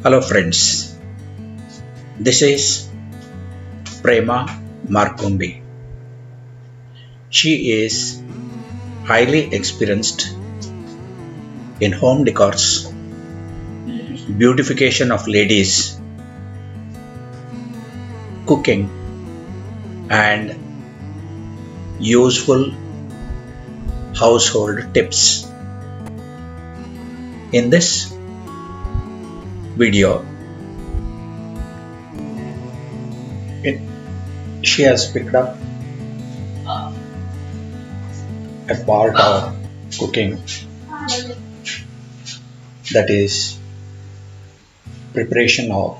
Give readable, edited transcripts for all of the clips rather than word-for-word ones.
Hello friends, this is Prema Markumbi. She is highly experienced in home decors, beautification of ladies, cooking and useful household tips. In this video, she has picked up a part of cooking, that is preparation of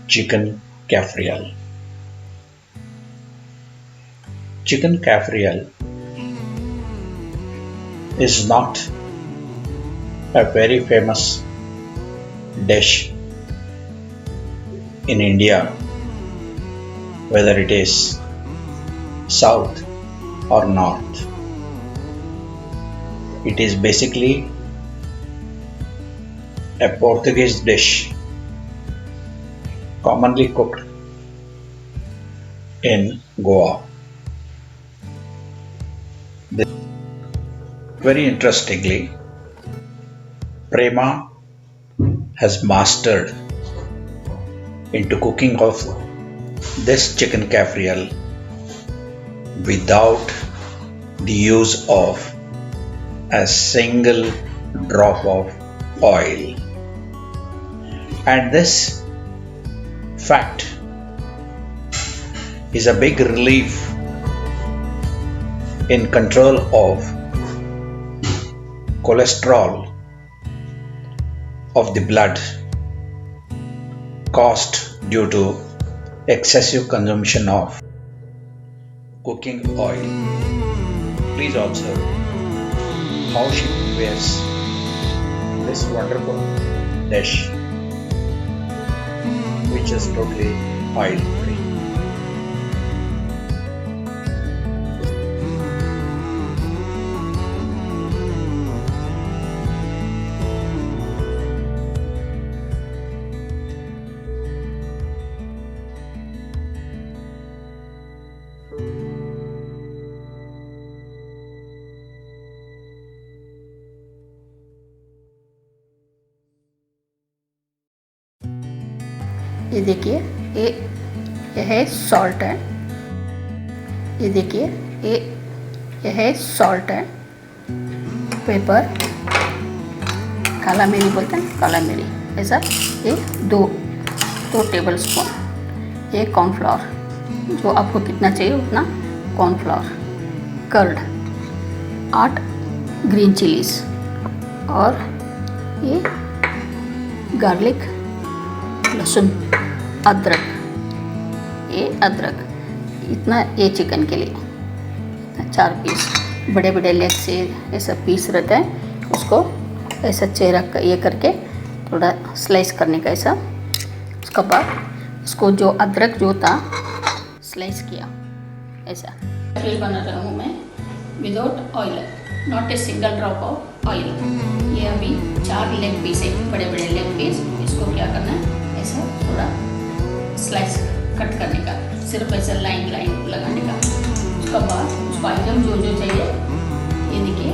chicken cafriel. Chicken cafriel is not a very famous dish in India, whether it is south or north. It is basically a Portuguese dish commonly cooked in Goa. Very interestingly, Prema has mastered into cooking of this chicken cafriel without the use of a single drop of oil. And this fact is a big relief in control of cholesterol of the blood caused due to excessive consumption of cooking oil. Please observe how she prepares this wonderful dish, which is totally oil free. ये देखिए, ये है salt है। ये देखिए, ये है salt है। पेपर, काला मिरी बोलते हैं, काला मिरी ऐसा। ये दो टेबल स्पून। ये कॉर्नफ्लावर, जो आपको कितना चाहिए उतना कॉर्नफ्लावर। कर्ड, 8 ग्रीन चिलीज, और ये गार्लिक, लहसुन, अदरक। ये अदरक इतना, ये चिकन के लिए 4 पीस बड़े बड़े लेग से ऐसा पीस रहता है, उसको ऐसा चेहरा ये करके थोड़ा स्लाइस करने का ऐसा। उसके बाद इसको जो अदरक जो था स्लाइस किया ऐसा। फिर बना रहा हूँ मैं without oil, not a single drop of oil. ये अभी 4 लेग पीस है, बड़े बड़े लेग पीस। इसको क्या करना है, ऐसा थोड़ा स्लाइस कट करने का, सिर्फ ऐसा लाइन लगाने का। उसके बाद उसको आइटम जो चाहिए, ये देखिए,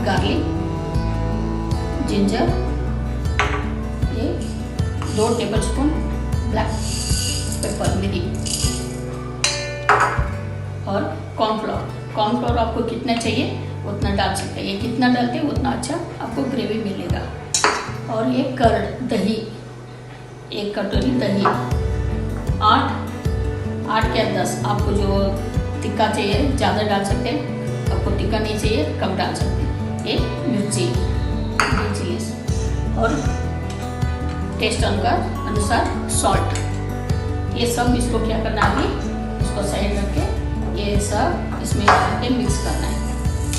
गार्लिक, जिंजर, ये 2 टेबल स्पून ब्लैक पेपर मिरी, और कॉर्नफ्लोर आपको कितना चाहिए उतना डाल सकते हैं। ये कितना डालते हैं उतना अच्छा आपको ग्रेवी मिलेगा। और ये कर्ड, दही, 1 कटोरी दही, 8 या 10, आपको जो तिक्का चाहिए ज़्यादा डाल सकते हैं, आपको तिक्का नहीं चाहिए कम डाल सकते हैं। ये मिर्ची, ग्रीन चिलीज, और टेस्ट अनुसार सॉल्ट। ये सब इसको क्या करना है, अभी इसको साइड रख के ये सब इसमें डाल के मिक्स करना है।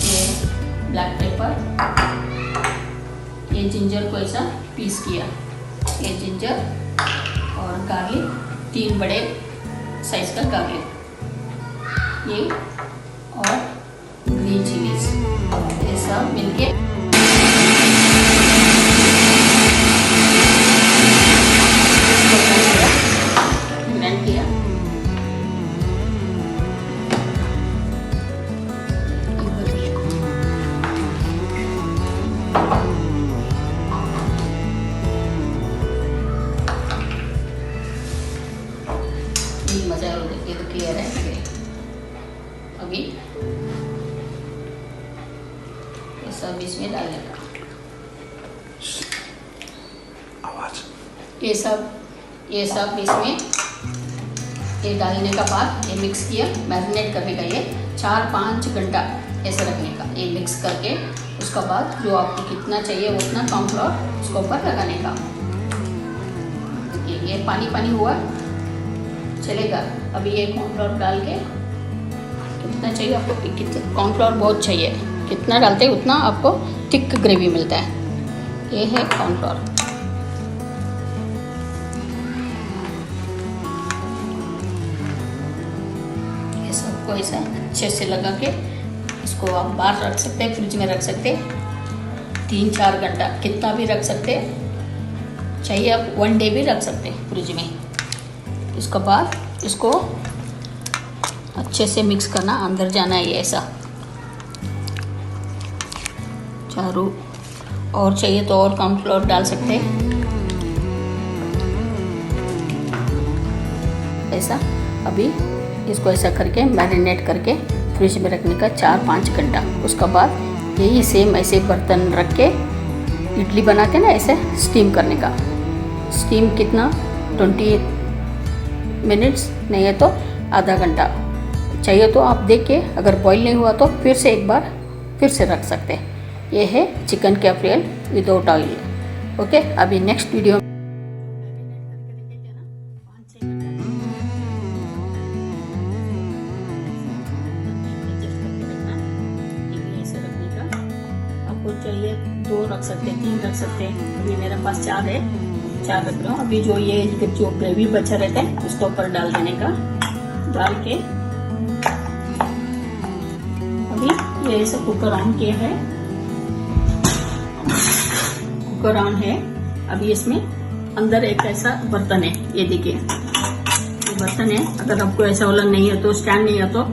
ये ब्लैक पेपर, ये जिंजर को ऐसा पीस किया, ये जिंजर और गार्लिक, 3 बड़े साइज का गार्लिक, ये और ग्रीन चिलीज, ये सब मिलके ये सब इसमें डालने का। आवाज। ये सब इसमें ये डालने का बाद ये मिक्स किया, मैरिनेट करने का, ये 4-5 घंटा ऐसे रखने का। ये मिक्स करके उसका बाद जो आपको कितना चाहिए उतना कॉर्नफ्लोर उसके ऊपर लगाने का। ये पानी हुआ चलेगा। अभी ये कॉर्नफ्लोर डाल के कितना चाहिए आपको, कितना कॉर्नफ्लोर बहुत चाहिए, कितना डालते हैं उतना आपको थिक ग्रेवी मिलता है। ये है कॉर्नफ्लोर। ये सबको ऐसा अच्छे से लगा के इसको आप बाहर रख सकते हैं, फ्रिज में रख सकते हैं 3-4 घंटा, कितना भी रख सकते हैं, चाहिए आप 1 डे भी रख सकते हैं फ्रिज में। इसके बाद इसको अच्छे से मिक्स करना, अंदर जाना है ये ऐसा चारों। और चाहिए तो और कॉर्नफ्लोर डाल सकते हैं ऐसा। अभी इसको ऐसा करके मैरिनेट करके फ्रिज में रखने का 4-5 घंटा। उसके बाद यही सेम ऐसे बर्तन रख के इडली बनाते ना ऐसे स्टीम करने का। स्टीम कितना 20 मिनट्स, नहीं है तो आधा घंटा चाहिए तो आप देख के, अगर बॉईल नहीं हुआ तो फिर से एक बार फिर से रख सकते हैं। ये है chicken cafreal without oil. Okay, अभी नेक्स्ट वीडियो आपको चाहिए 2 रख सकते हैं, 3 रख सकते हैं। अभी मेरे पास 4 है, 4 रख रहा हूँ। अभी जो ये जो ग्रेवी बचा रहता है उसके ऊपर डाल देने का। डाल के अभी ये ऐसे कुकर ऑन किया है, कुकर ऑन है। अभी इसमें अंदर एक ऐसा बर्तन है, ये देखिए ये बर्तन है। अगर आपको ऐसा वाला नहीं है तो, स्टैंड नहीं है तो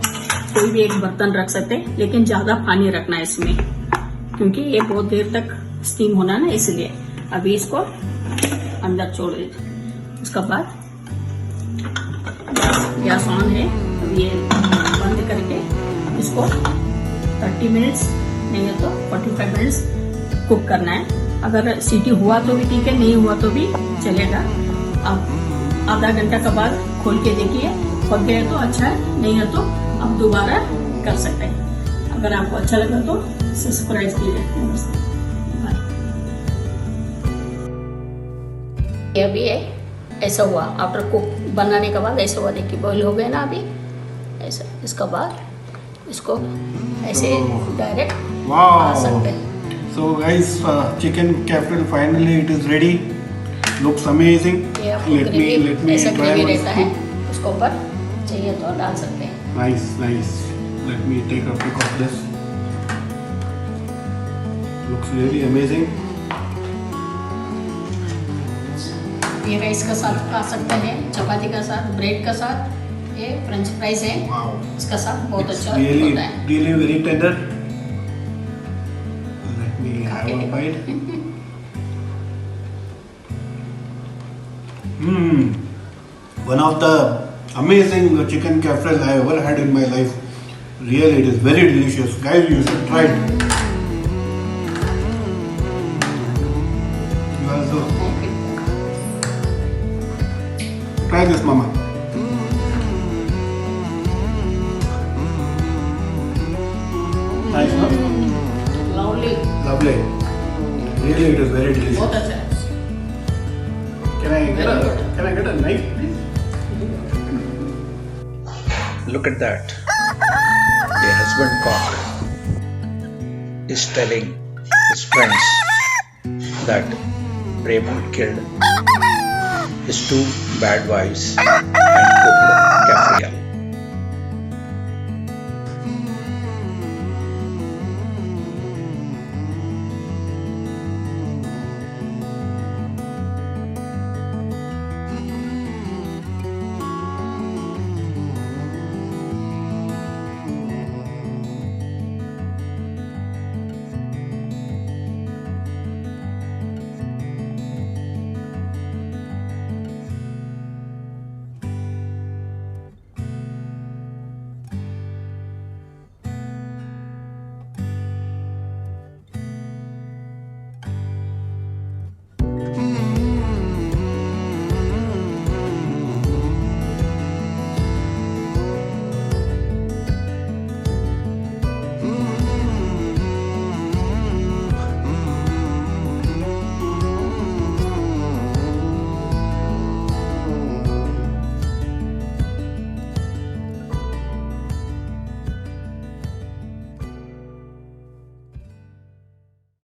कोई भी एक बर्तन रख सकते हैं, लेकिन ज्यादा पानी रखना है इसमें क्योंकि ये बहुत देर तक स्टीम होना है ना, इसलिए। अभी इसको अंदर छोड़ देते। उसके बाद गैस ऑन है, अभी ये बंद करके इसको 30 मिनट्स नहीं है तो 45 मिनट्स कुक करना है। अगर सीटी हुआ तो भी ठीक है, नहीं हुआ तो भी चलेगा। आप आधा घंटा के बाद खोल के देखिए, पक गया तो अच्छा है, नहीं है तो आप दोबारा कर सकते हैं। अगर आपको अच्छा लगा तो सब्सक्राइब कीजिए। अभी ऐसा हुआ, आफ्टर कुक बनाने के बाद ऐसा हुआ, देखिए बॉईल हो गया ना अभी ऐसा। इसके बाद इसको ऐसे डायरेक्ट आ सकते हैं। So guys, chicken casserole finally it is ready. Looks amazing. Let me ऐसा try ग्रेवी one रहता है, scoop. उसके ऊपर चाहिए तो डाल सकते हैं। Nice. Let me take a pic of this. Looks really amazing. ये राइस का साथ खा सकते हैं, चपाती का साथ, ब्रेड का साथ। ये फ्रेंच फ्राइज है, Wow. इसका साथ बहुत It's अच्छा really होता है। really very tender. Let me have a bite. One of the amazing chicken casserole I ever had in my life. Really, it is very delicious. Guys, you should try it. You also try this, Mama. Nice, no? Lovely. Really, it is very delicious. बहुत अच्छा है। Can I get a knife, please? Look at that. The husband cock is telling his friends that Raymond killed his 2 bad wives and cooked